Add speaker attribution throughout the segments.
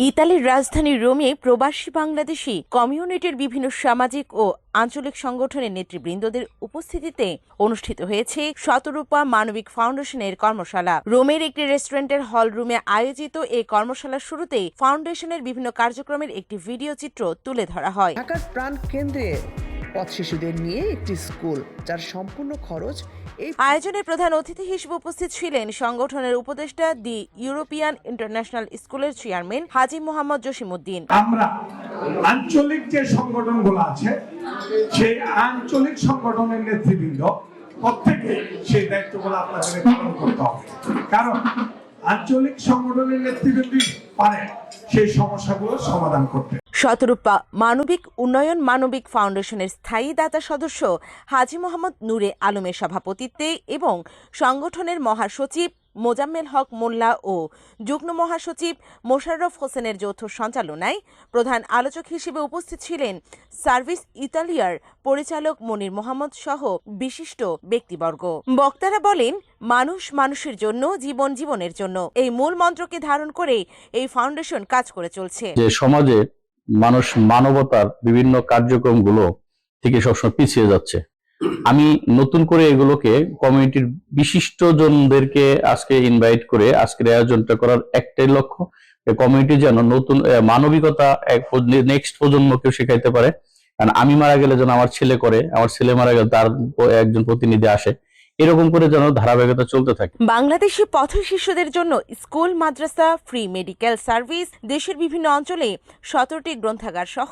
Speaker 1: ইতালির রাজধানী রোমে প্রবাসী বাংলাদেশি কমিউনিটির বিভিন্ন সামাজিক ও আঞ্চলিক সংগঠনের নেতৃবৃন্দদের উপস্থিতিতে অনুষ্ঠিত হয়েছে শতরূপা মানবিক ফাউন্ডেশনের কর্মশালা। রোমের একটি রেস্টুরেন্টের হল রুমে আয়োজিত এই কর্মশালার শুরুতেই ফাউন্ডেশনের বিভিন্ন কার্যক্রমের একটি ভিডিও চিত্র তুলে ধরা হয়।
Speaker 2: ঢাকার প্রাণ কেন্দ্রে পথ শিশুদের নিয়ে একটি স্কুল, যার সম্পূর্ণ খরচ
Speaker 1: আয়োজনে প্রধান অতিথি হিসেবে উপস্থিত ছিলেন সংগঠনের উপদেষ্টা দি ইউরোপিয়ান ইন্টারন্যাশনাল স্কুলের চেয়ারম্যান হাজী মোহাম্মদ জসিমউদ্দিন।
Speaker 3: আমরা আঞ্চলিক যে সংগঠনগুলো আছে সেই আঞ্চলিক সংগঠনের নেতৃবৃন্দ প্রত্যেকে সেই দায়িত্বগুলো আপনাদের পালন করতে হবে, কারণ আঞ্চলিক সংগঠনের নেতৃবৃন্দ পারে সেই সমস্যাগুলো সমাধান করতে।
Speaker 1: শতরূপা মানবিক উন্নয়ন মানবিক ফাউন্ডেশনের স্থায়ী দাতা সদস্য হাজী মোহাম্মদ নূরে আলমের সভাপতিত্বে এবং সংগঠনের মহাসচিব মোজাম্মেল হক মোল্লা ও যুগ্ম মহাসচিব মোশাররফ হোসেনের যৌথ সঞ্চালনায় প্রধান আলোচক হিসেবে উপস্থিত ছিলেন সার্ভিস ইতালিয়ার পরিচালক মনির মোহাম্মদ সহ বিশিষ্ট ব্যক্তিবর্গ। বক্তারা বলেন, মানুষ মানুষের জন্য, জীবন জীবনের জন্য, এই মূল মন্ত্রকে ধারণ করে এই ফাউন্ডেশন কাজ করে চলছে।
Speaker 4: যে সমাজে মানুষ মানবতার বিভিন্ন কার্যক্রমগুলো থেকে সবসময় পিছিয়ে যাচ্ছে, আমি নতুন করে এগুলোকে কমিউনিটির বিশিষ্ট জনদেরকে আজকে ইনভাইট করে আজকের আয়োজনটা করার একটাই লক্ষ্য, কমিউনিটি যেন নতুন মানবিকতা নেক্সট প্রজন্মকেও শেখাইতে পারে। কারণ আমি মারা গেলে যেন আমার ছেলে করে, আমার ছেলে মারা গেলে তার একজন প্রতিনিধি আসে, এরকম করে যেন ধারাবাহিকতা চলতে থাকে।
Speaker 1: বাংলাদেশি পথ শিশুদের জন্য স্কুল, মাদ্রাসা, ফ্রি মেডিকেল সার্ভিস, দেশের বিভিন্ন অঞ্চলে 17টি গ্রন্থাগার সহ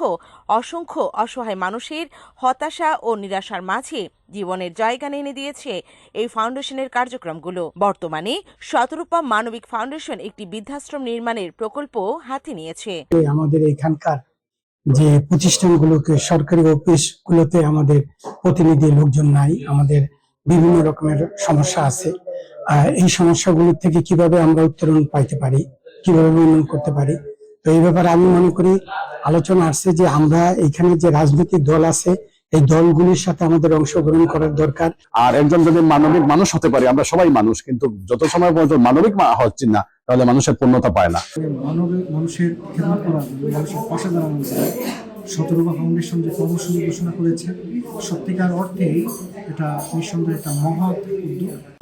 Speaker 1: অসংখ্য অসহায় মানুষের হতাশা ও নিরাশার মাঝে জীবনের জায়গা এনে দিয়েছে এই ফাউন্ডেশনের কার্যক্রমগুলো। বর্তমানে শতরূপা মানবিক ফাউন্ডেশন একটি বৃদ্ধাশ্রম নির্মাণের প্রকল্প হাতে নিয়েছে।
Speaker 5: আমাদের এখানকার যে প্রতিষ্ঠানগুলোকে, সরকারি অফিসগুলোতে আমাদের প্রতিনিধি লোকজন নাই, আমাদের বিভিন্ন রকমের সমস্যা আছে। এই সমস্যাগুলো থেকে কিভাবে আমরা উত্তরণ পাইতে পারি, কিভাবে উন্নয়ন করতে পারি, তো এই ব্যাপারে আমি মনে করি আলোচনা আসছে যে আমরা এখানে যে রাজনৈতিক দল আছে, এই দলগুলির সাথে আমাদের অংশগ্রহণ করার দরকার।
Speaker 6: আর একজন যদি মানবিক মানুষ হতে পারে, আমরা সবাই মানুষ, কিন্তু যত সময় পর্যন্ত মানবিক হচ্ছে না, তাহলে মানুষের পূর্ণতা পায় না।
Speaker 7: মানবিক মানুষের খেদমত করার জন্য, মানুষের পাশে দাঁড়ানোর জন্য শতরূপা ফাউন্ডেশন যে কর্মসূচি ঘোষণা করেছে, সত্যিকার অর্থেই এটা নিঃসন্দেহে একটা মহৎ উদ্যোগ।